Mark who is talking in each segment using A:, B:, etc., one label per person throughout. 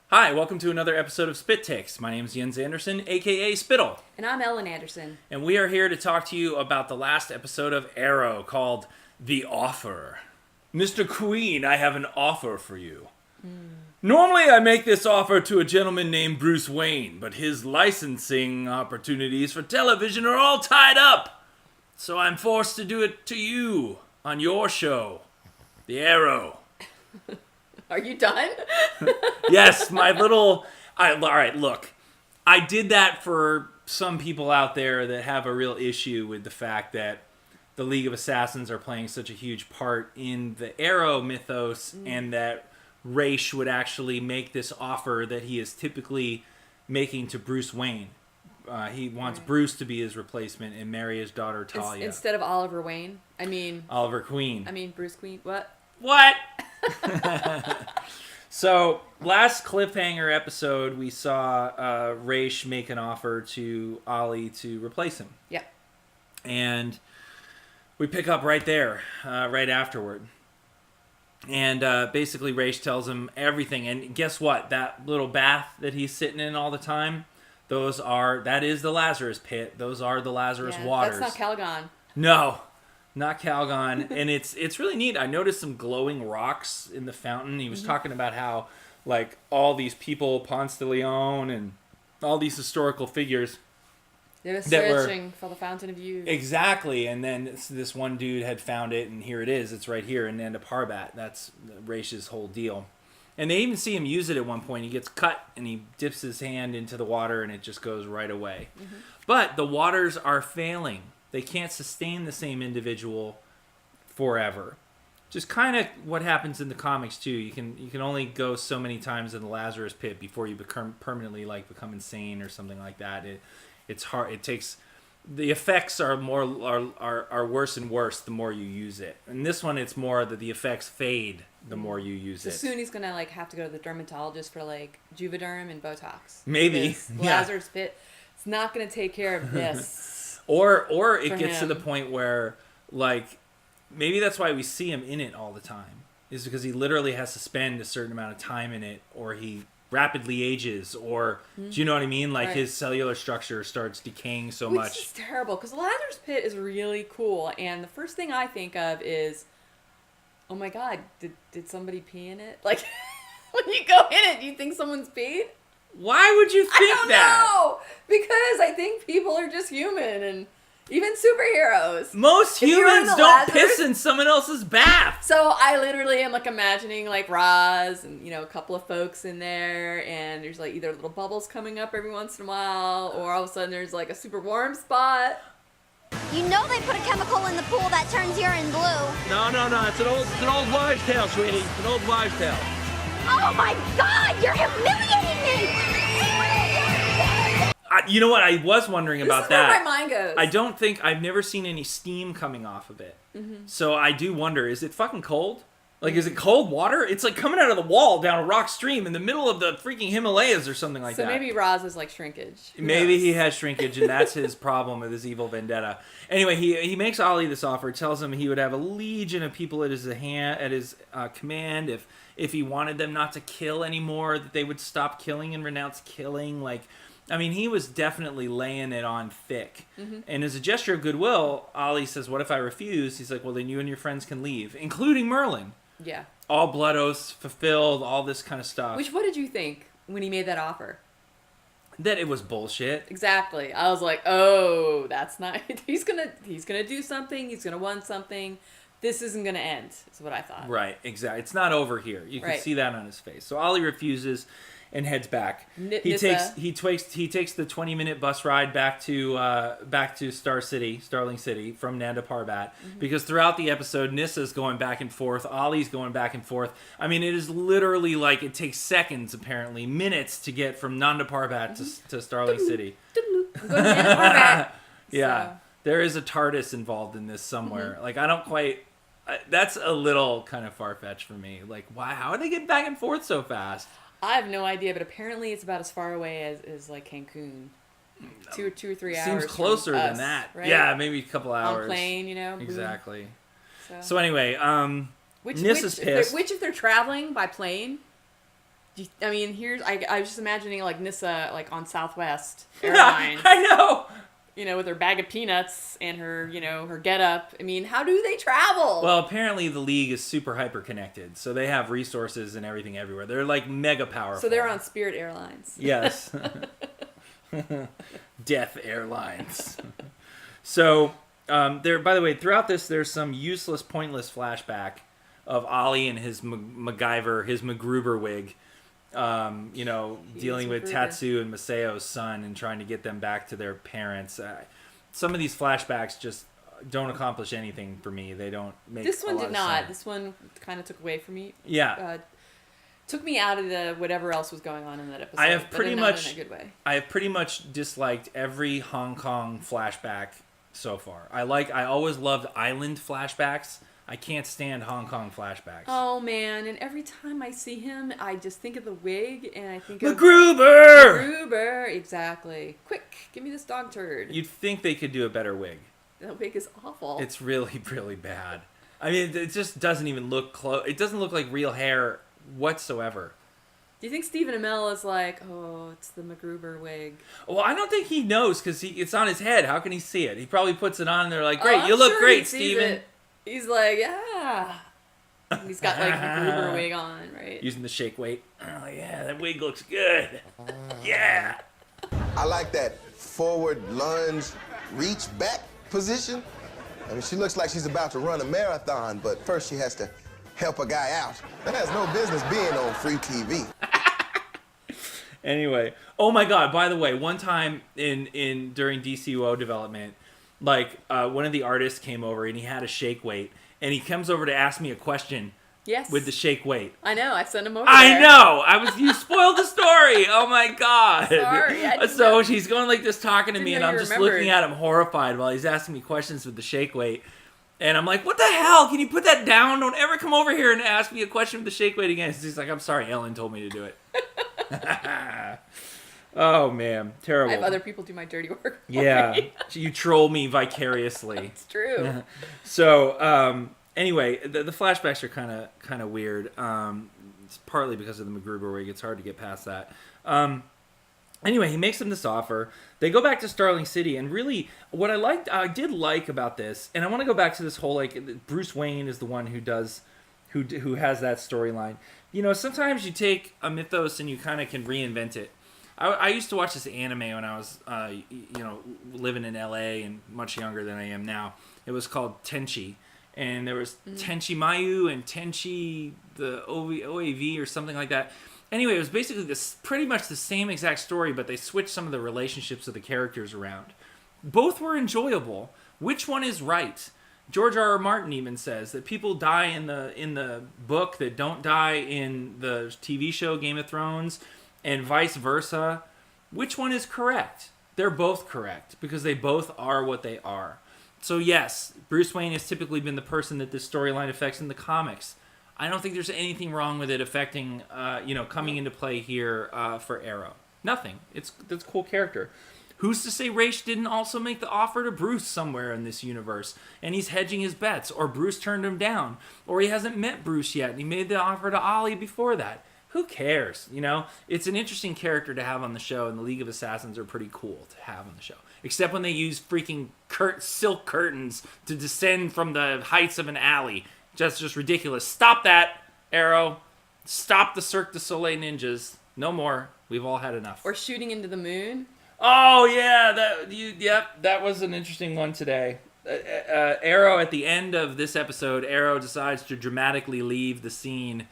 A: Hi, welcome to another episode of Spyt-Takes. My name is Jens Anderson, aka Spittle.
B: And I'm Ellen Anderson.
A: And we are here to talk to you about the last episode of Arrow called The Offer. Mr. Queen, I have an offer for you. Normally I make this offer to a gentleman named Bruce Wayne, but his licensing opportunities for television are all tied up. So I'm forced to do it to you on your show, The Arrow.
B: Are you done?
A: Yes, my little... all right, look. I did that for some people out there that have a real issue with the fact that the League of Assassins are playing such a huge part in the Arrow mythos, and that Ra's would actually make this offer that he is typically making to Bruce Wayne. He wants Bruce to be his replacement and marry his daughter Talia.
B: Instead of Oliver Wayne?
A: Oliver Queen.
B: Bruce Queen. What?
A: What? So, last cliffhanger episode, we saw Ra's make an offer to Ollie to replace him.
B: Yeah.
A: And we pick up right there, right afterward. And basically, Ra's tells him everything. And guess what? That little bath that he's sitting in all the time, that is the Lazarus pit. Those are the Lazarus waters.
B: That's not Calgon.
A: No. Not Calgon, and it's really neat. I noticed some glowing rocks in the fountain. He was talking about how, like, all these people, Ponce de Leon, and all these historical figures...
B: They were searching for the Fountain of Youth.
A: Exactly, and then this one dude had found it, and here it is. It's right here in Nanda Parbat. That's Raish's whole deal. And they even see him use it at one point. He gets cut, and he dips his hand into the water, and it just goes right away. Mm-hmm. But the waters are failing. They can't sustain the same individual forever. Just kind of what happens in the comics too. You can only go so many times in the Lazarus pit before you become permanently become insane or something like that. It's hard. It takes the effects are worse and worse the more you use it. And this one, it's more that the effects fade the more you use it.
B: So soon he's gonna have to go to the dermatologist for Juvederm and Botox.
A: Maybe
B: Lazarus pit. It's not gonna take care of this.
A: Or it gets to the point where, maybe that's why we see him in it all the time. Is because he literally has to spend a certain amount of time in it, or he rapidly ages, or, do you know what I mean? His cellular structure starts decaying so much.
B: Which is terrible, because the Lazarus Pit is really cool, and the first thing I think of is, oh my god, did somebody pee in it? When you go in it, do you think someone's peed?
A: Why would you think that?
B: I don't know! Because I think people are just human, and even superheroes.
A: Most humans don't piss in someone else's bath.
B: So I literally am imagining Roz and a couple of folks in there, and there's either little bubbles coming up every once in a while, or all of a sudden there's a super warm spot.
C: You know they put a chemical in the pool that turns urine blue.
D: No. It's an old wives' tale, sweetie. It's an old wives' tale.
C: Oh my God! You're humiliating me!
A: You know what? I was wondering about that.
B: This is where my mind goes.
A: I've never seen any steam coming off of it. Mm-hmm. So I do wonder, is it fucking cold? Is it cold water? It's coming out of the wall down a rock stream in the middle of the freaking Himalayas or something like that.
B: So maybe Roz is shrinkage.
A: Maybe he has shrinkage, and that's his problem with his evil vendetta. Anyway, he makes Ollie this offer, tells him he would have a legion of people at his command if he wanted them not to kill anymore, that they would stop killing and renounce killing. He was definitely laying it on thick. Mm-hmm. And as a gesture of goodwill, Ollie says, what if I refuse? He's like, well, then you and your friends can leave, including Merlin.
B: Yeah.
A: All blood oaths fulfilled, all this kind of stuff.
B: What did you think when he made that offer?
A: That it was bullshit.
B: Exactly. I was like, oh, that's not... He's gonna do something. He's gonna want something. This isn't gonna end, is what I thought.
A: Right, exactly. It's not over here. You can see that on his face. So Ollie refuses and heads back. He takes the 20-minute bus ride back to Starling City from Nanda Parbat, because throughout the episode, Nissa's going back and forth, Ollie's going back and forth. It is literally it takes seconds, apparently, minutes to get from Nanda Parbat to Starling City.
B: I'm going to Nanda Parbat.
A: Yeah, so. There is a TARDIS involved in this somewhere. I don't quite. That's a little kind of far-fetched for me. Why? How are they getting back and forth so fast?
B: I have no idea, but apparently it's about as far away as Cancun. 2 or 3 hours.
A: Seems closer than that.
B: Right?
A: Yeah, maybe a couple hours.
B: On plane,
A: Exactly. So anyway,
B: which
A: Nissa's pissed.
B: Which if they're traveling by plane, I mean, I was just imagining like Nissa like on Southwest Airlines.
A: I know.
B: You know, with her bag of peanuts and her, you know, her getup. I mean, how do they travel?
A: Well, apparently the League is super hyper connected, so they have resources and everything everywhere. They're like mega powerful.
B: So they're on Spirit Airlines.
A: Yes. Death Airlines. So, there. By the way, throughout this, there's some useless, pointless flashback of Ollie and his MacGyver, his MacGruber wig. You know, dealing with Tatsu and Masayo's son and trying to get them back to their parents. Some of these flashbacks just don't accomplish anything for me. They don't make
B: This one
A: a lot
B: did
A: of
B: not.
A: sense.
B: This one kind of took away from me.
A: Yeah.
B: Took me out of the whatever else was going on in that episode.
A: I have
B: but
A: pretty
B: not
A: much
B: in a good way.
A: I have pretty much disliked every Hong Kong flashback so far. I always loved island flashbacks. I can't stand Hong Kong flashbacks.
B: Oh man! And every time I see him, I just think of the wig, and I think of
A: MacGruber!
B: MacGruber, exactly. Quick, give me this dog turd.
A: You'd think they could do a better wig.
B: That wig is awful.
A: It's really, really bad. I mean, it just doesn't even look close. It doesn't look like real hair whatsoever.
B: Do you think Stephen Amell is like, oh, it's the MacGruber wig?
A: Well, I don't think he knows because it's on his head. How can he see it? He probably puts it on and they're like, great,
B: I'm
A: you look
B: sure
A: great,
B: he sees
A: Steven.
B: it. He's like, yeah. And he's got like a MacGruber wig on, right?
A: Using the shake weight. Oh, yeah, that wig looks good. Yeah.
E: I like that forward lunge, reach back position. I mean, she looks like she's about to run a marathon, but first she has to help a guy out. That has no business being on free TV.
A: Anyway, oh my God! By the way, one time during DCUO development, like one of the artists came over and he had a shake weight, and he comes over to ask me a question.
B: Yes.
A: With the shake weight.
B: I know. I sent him over.
A: I
B: there.
A: know. You spoiled the story. Oh my God.
B: Sorry. I didn't
A: So
B: know.
A: she's going like this, talking to me,
B: Didn't
A: and
B: know
A: I'm
B: you
A: just
B: remembered.
A: looking at him horrified while he's asking me questions with the shake weight. And I'm like, what the hell? Can you put that down? Don't ever come over here and ask me a question with the shake weight again. She's like, I'm sorry, Ellen told me to do it. Oh, man. Terrible.
B: I have other people do my dirty work. For
A: Yeah.
B: me.
A: You troll me vicariously.
B: It's true.
A: So, anyway, the flashbacks are kind of weird. It's partly because of the MacGruber wig. It's hard to get past that. Anyway, he makes them this offer. They go back to Starling City, and really, what I did like about this, and I want to go back to this whole like Bruce Wayne is the one who has that storyline. You know, sometimes you take a mythos and you kind of can reinvent it. I used to watch this anime when I was, living in LA and much younger than I am now. It was called Tenchi. And there was Tenchi Mayu and Tenchi the OAV or something like that. Anyway, it was basically pretty much the same exact story, but they switched some of the relationships of the characters around. Both were enjoyable. Which one is right? George R.R. Martin even says that people die in the book that don't die in the TV show Game of Thrones, and vice versa. Which one is correct? They're both correct because they both are what they are. So yes, Bruce Wayne has typically been the person that this storyline affects in the comics. I don't think there's anything wrong with it affecting, coming into play here for Arrow. Nothing. That's a cool character. Who's to say Ra's didn't also make the offer to Bruce somewhere in this universe, and he's hedging his bets, or Bruce turned him down, or he hasn't met Bruce yet, and he made the offer to Ollie before that. Who cares? You know, it's an interesting character to have on the show, and the League of Assassins are pretty cool to have on the show. Except when they use freaking silk curtains to descend from the heights of an alley. Just ridiculous. Stop that, Arrow. Stop the Cirque du Soleil ninjas. No more. We've all had enough.
B: Or shooting into the moon.
A: Oh yeah, that was an interesting one today. Arrow at the end of this episode, Arrow decides to dramatically leave the scene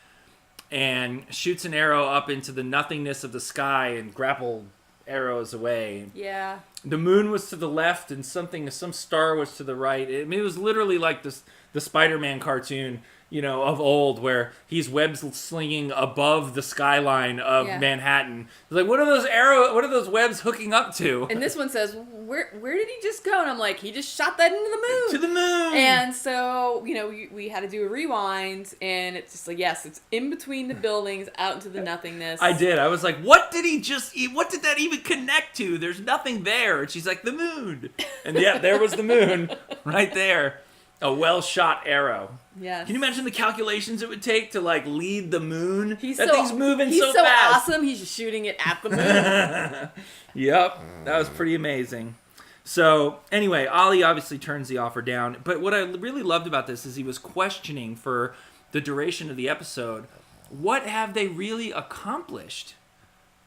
A: and shoots an arrow up into the nothingness of the sky and grapple arrows away.
B: Yeah.
A: The moon was to the left and some star was to the right. I mean, it was literally like the Spider-Man cartoon, of old, where he's web slinging above the skyline of Manhattan. It's like, what are those webs hooking up to?
B: And this one says, where did he just go? And I'm like, he just shot that into the moon.
A: To the moon.
B: And so, we had to do a rewind, and it's just like, yes, it's in between the buildings, out into the nothingness.
A: I did. I was like, what did he just eat? What did that even connect to? There's nothing there. And she's like, the moon. And yeah, there was the moon right there. A well-shot arrow.
B: Yes.
A: Can you imagine the calculations it would take to like lead the moon? That
B: He's
A: thing's moving
B: he's
A: so fast.
B: awesome. He's just shooting it at the moon.
A: Yep, that was pretty amazing. So anyway, Ollie obviously turns the offer down. But what I really loved about this is he was questioning for the duration of the episode, what have they really accomplished?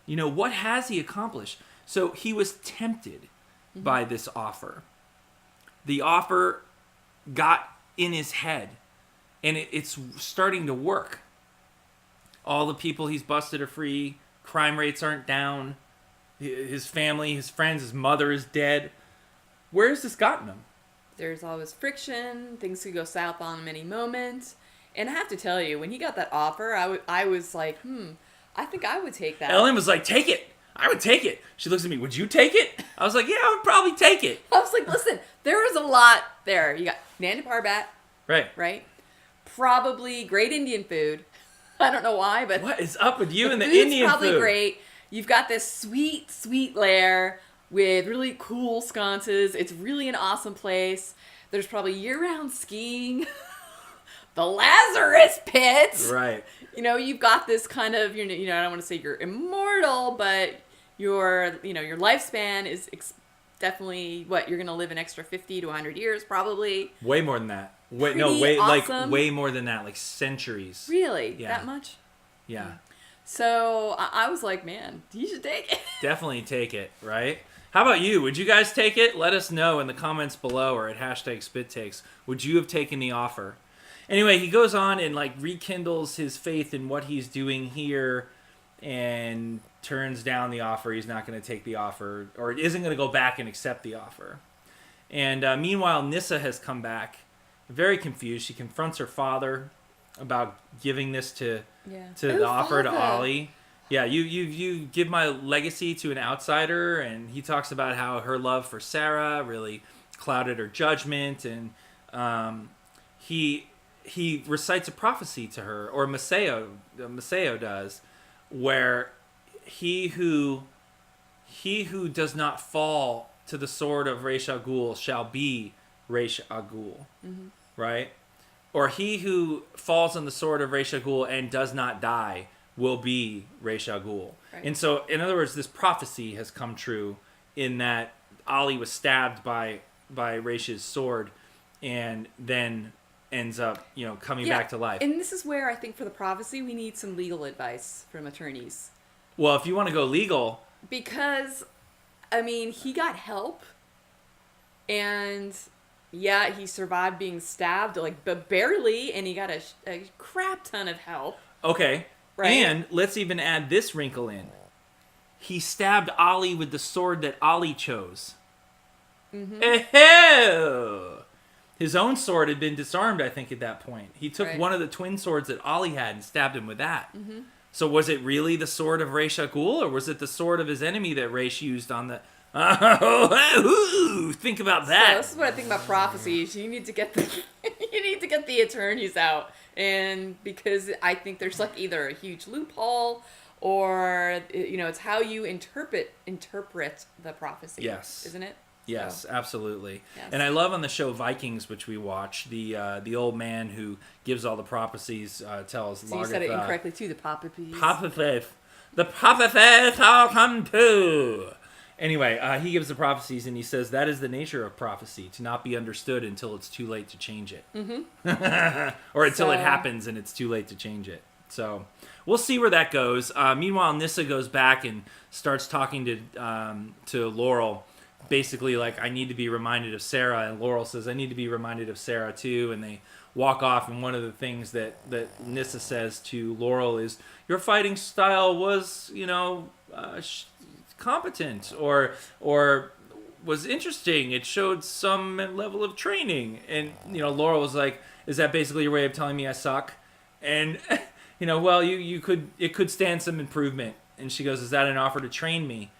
A: What has he accomplished? So he was tempted by this offer. The offer got in his head, and it's starting to work. All the people he's busted are free. Crime rates aren't down. His family, his friends, his mother is dead. Where has this gotten him?
B: There's always friction. Things could go south on him any moment. And I have to tell you, when he got that offer, I was like, I think I would take that.
A: Ellen was like, take it. I would take it. She looks at me, would you take it? I was like, yeah, I would probably take it.
B: I was like, listen, there was a lot there. You got Nana Parbat, right? Probably great Indian food. I don't know why, but
A: what is up with you and the
B: food's
A: Indian
B: probably
A: food?
B: Great. You've got this sweet, sweet lair with really cool sconces. It's really an awesome place. There's probably year-round skiing. The Lazarus Pit.
A: Right.
B: You've got this kind of, I don't want to say you're immortal, but your lifespan is definitely you're going to live an extra 50 to 100 years probably.
A: Way more than that.
B: Pretty
A: way
B: awesome.
A: way more than that, like centuries.
B: Really?
A: Yeah.
B: That much?
A: Yeah.
B: So I was like, man, you should take it.
A: Definitely take it, right? How about you? Would you guys take it? Let us know in the comments below or at #Spyt-Takes. Would you have taken the offer? Anyway, he goes on and rekindles his faith in what he's doing here and turns down the offer. He's not going to take the offer, or isn't going to go back and accept the offer. And meanwhile, Nyssa has come back, very confused. She confronts her father about giving this to the offer to Ollie. Yeah, you give my legacy to an outsider, and he talks about how her love for Sarah really clouded her judgment, and he recites a prophecy to her, or Maceo does, where he who does not fall to the sword of Ra's al Ghul shall be Ra's al Ghul, right? Or he who falls on the sword of Ra's al Ghul and does not die will be Ra's al Ghul. Right. And so, in other words, this prophecy has come true in that Ollie was stabbed by Ra's sword, and then ends up, coming back to life.
B: And this is where I think for the prophecy, we need some legal advice from attorneys.
A: Well, if you want to go legal.
B: Because, he got help. And, he survived being stabbed, but barely. And he got a crap ton of help.
A: Okay.
B: Right?
A: And let's even add this wrinkle in. He stabbed Ollie with the sword that Ollie chose. Mm-hmm. His own sword had been disarmed, I think, at that point. He took one of the twin swords that Ollie had and stabbed him with that. Mm-hmm. So was it really the sword of Ra's al Ghul, or was it the sword of his enemy that Ra's used on the... think about that.
B: So this is what I think about prophecies. You need to get the attorneys out, and because I think there's either a huge loophole, or it's how you interpret the prophecy.
A: Yes,
B: isn't it?
A: Yes,
B: so.
A: Absolutely.
B: Yes.
A: And I love on the show Vikings, which we watch, the old man who gives all the prophecies tells
B: So you said it incorrectly too, the prophecies.
A: The prophecies all come true. Anyway, he gives the prophecies and he says that is the nature of prophecy, to not be understood until it's too late to change it. Mm-hmm. Or until it happens and it's too late to change it. So we'll see where that goes. Meanwhile, Nyssa goes back and starts talking to Laurel. Basically, I need to be reminded of Sarah, and Laurel says, I need to be reminded of Sarah too, and they walk off, and one of the things that Nyssa says to Laurel is, your fighting style was, competent, or was interesting, it showed some level of training, and, Laurel was like, is that basically your way of telling me I suck? And, well, it could stand some improvement, and she goes, is that an offer to train me?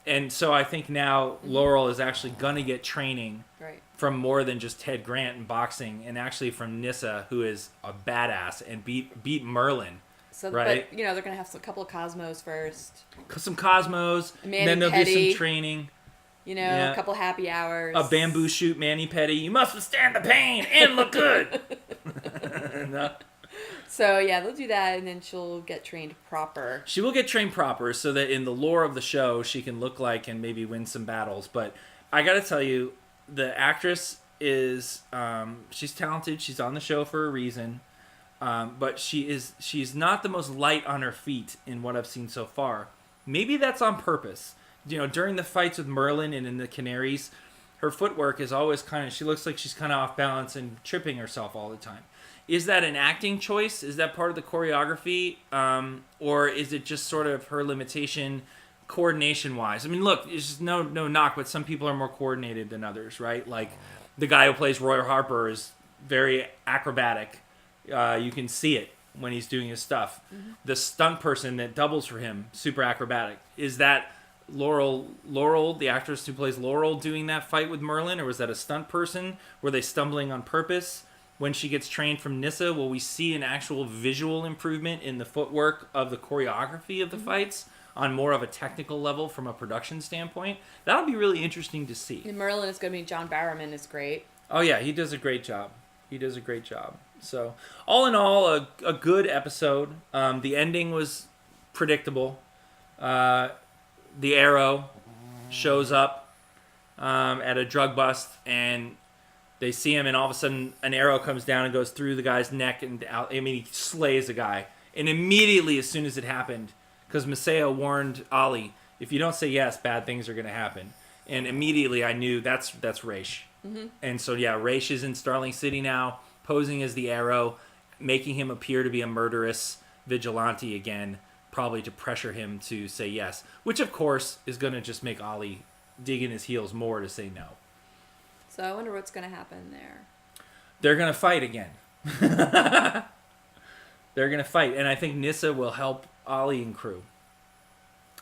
A: And so I think now Laurel is actually going to get training from more than just Ted Grant in boxing, and actually from Nyssa, who is a badass and beat Merlin. So, right?
B: But, they're going to have a couple of Cosmos first.
A: Some Cosmos, and then they'll do some training. Yeah.
B: a couple happy hours.
A: A bamboo shoot mani-pedi. You must withstand the pain and look good. No.
B: So, yeah, they'll do that, and then she'll get trained proper.
A: She will get trained proper so that in the lore of the show, she can look like and maybe win some battles. But I got to tell you, the actress is, she's talented. She's on the show for a reason. But she's not the most light on her feet in what I've seen so far. Maybe that's on purpose. During the fights with Merlin and in the Canaries, her footwork is always she looks like she's kind of off balance and tripping herself all the time. Is that an acting choice? Is that part of the choreography? Or is it just sort of her limitation coordination-wise? I mean, look, it's just no knock, but some people are more coordinated than others, right? Like, the guy who plays Roy Harper is very acrobatic. You can see it when he's doing his stuff. Mm-hmm. The stunt person that doubles for him, super acrobatic. Is that Laurel, the actress who plays Laurel, doing that fight with Merlin? Or was that a stunt person? Were they stumbling on purpose? When she gets trained from Nyssa, will we see an actual visual improvement in the footwork of the choreography of the fights on more of a technical level from a production standpoint? That'll be really interesting to see.
B: And Merlin is going to be John Barrowman is great.
A: Oh, yeah, he does a great job. So, all in all, a good episode. The ending was predictable. The Arrow shows up at a drug bust, and they see him, and all of a sudden an arrow comes down and goes through the guy's neck, and out. I mean, he slays a guy. And immediately, as soon as it happened, because Maseo warned Ollie, if you don't say yes, bad things are going to happen. And immediately I knew that's Raish. Mm-hmm. And so, yeah, Raish is in Starling City now, posing as the Arrow, making him appear to be a murderous vigilante again, probably to pressure him to say yes. Which, of course, is going to just make Ollie dig in his heels more to say no.
B: So I wonder what's going to happen there.
A: They're going to fight again. They're going to fight. And I think Nyssa will help Ollie and crew.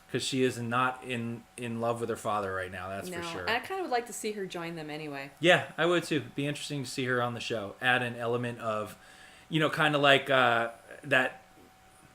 A: Because she is not in love with her father right now, that's for sure.
B: And I kind of would like to see her join them anyway.
A: Yeah, I would too. Be interesting to see her on the show. Add an element of, kind of like that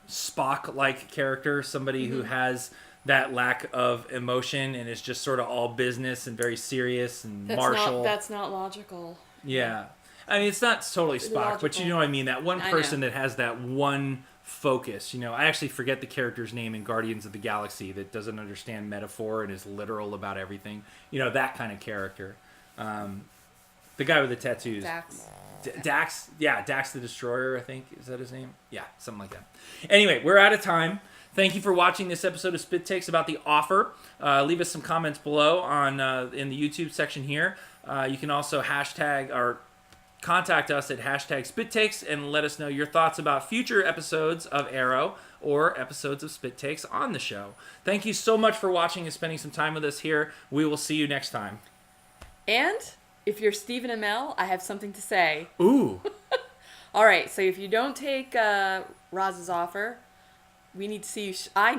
A: Spock-like character. Somebody who has that lack of emotion and is just sort of all business and very serious and martial.
B: That's not logical.
A: Yeah. I mean, it's not totally Spock,
B: logical.
A: but you know what I mean? That one person that has that one focus. I actually forget the character's name in Guardians of the Galaxy that doesn't understand metaphor and is literal about everything. That kind of character. The guy with the tattoos. Dax. Yeah, Dax the Destroyer, I think. Is that his name? Yeah, something like that. Anyway, we're out of time. Thank you for watching this episode of Spyt-Takes about The Offer. Leave us some comments below on in the YouTube section here. You can also hashtag or contact us at #Spyt-Takes and let us know your thoughts about future episodes of Arrow or episodes of Spyt-Takes on the show. Thank you so much for watching and spending some time with us here. We will see you next time.
B: And if you're Stephen Amell, I have something to say.
A: Ooh.
B: All right, so if you don't take Roz's offer, we need to see you.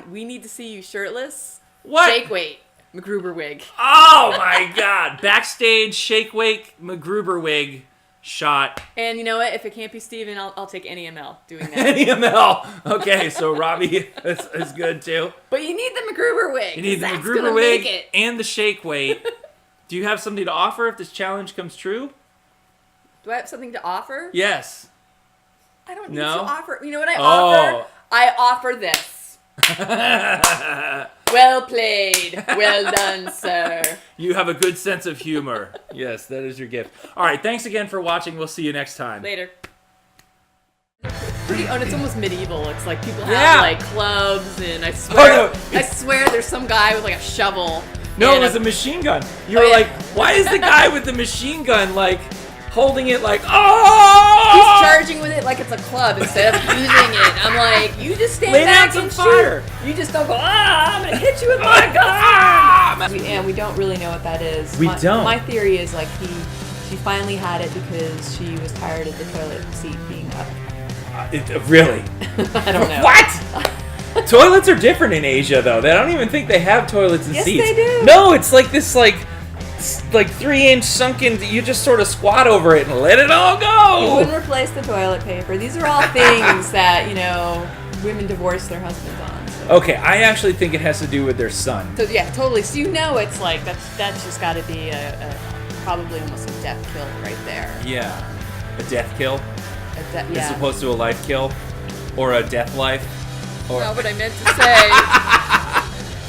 B: We need to see you shirtless.
A: What?
B: Shake weight, MacGruber wig.
A: Oh my God! Backstage shake weight MacGruber wig shot.
B: And you know what? If it can't be Steven, I'll take any ML doing that.
A: Any ML. Okay, so Robbie is good too.
B: But you need the MacGruber wig.
A: You need the MacGruber wig and the shake weight. Do you have something to offer if this challenge comes true?
B: Do I have something to offer?
A: Yes.
B: I don't need to offer. You know what I
A: Oh.
B: offer? I offer this. Well played. Well done, sir.
A: You have a good sense of humor. Yes, that is your gift. All right, thanks again for watching. We'll see you next time.
B: Later. And it's almost medieval. It's like people have like clubs, and I swear there's some guy with like a shovel.
A: No, it was a machine gun. You were like, why is the guy with the machine gun like holding it like, oh!
B: He's charging with it like it's a club instead of using it. I'm like, you just stand back and shoot. You just don't go, I'm gonna hit you with my gun. We don't really know what that is.
A: We don't.
B: My theory is like she finally had it because she was tired of the toilet seat being up.
A: Really?
B: I don't know.
A: What? Toilets are different in Asia, though. I don't even think they have toilets and seats.
B: Yes, they do.
A: No, it's like this, like 3-inch sunken. You just sort of squat over it and let it all go.
B: You wouldn't replace the toilet paper. These are all things that women divorce their husbands on. So
A: Okay, I actually think it has to do with their son.
B: So yeah, totally. So you know it's like that's just got to be a probably almost a death kill right there.
A: Yeah. A death kill?
B: Yeah.
A: As opposed to a life kill? Or a death life? Or
B: No, but I meant to say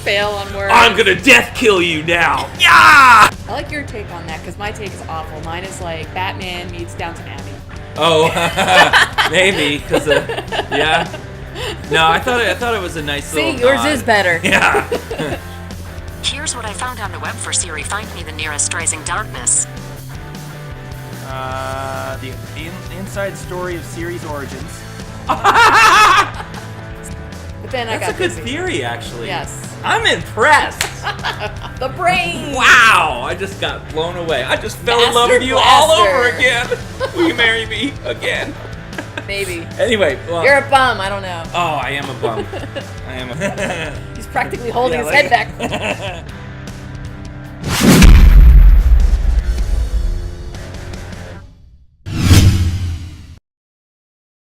B: fail on words.
A: I'm gonna death kill you now! Yeah!
B: I like your take on that because my take is awful. Mine is like Batman meets Downton Abbey.
A: Oh, maybe, because yeah. No, I thought it was a nice little
B: See, yours
A: nod.
B: is better.
A: Yeah.
F: Here's what I found on the web for Siri. Find me the nearest Rising Darkness.
A: The inside story of series origins.
B: But then
A: That's
B: I got
A: a good
B: busy.
A: theory, actually.
B: Yes.
A: I'm impressed.
B: The brain.
A: Wow, I just got blown away. I just fell in love
B: Master
A: with you all
B: Blaster.
A: over again. Will you marry me again?
B: Maybe.
A: Anyway, well,
B: You're a bum. I don't know.
A: oh, I am a bum. I am a.
B: He's practically holding
A: Yeah,
B: his
A: like-
B: head back.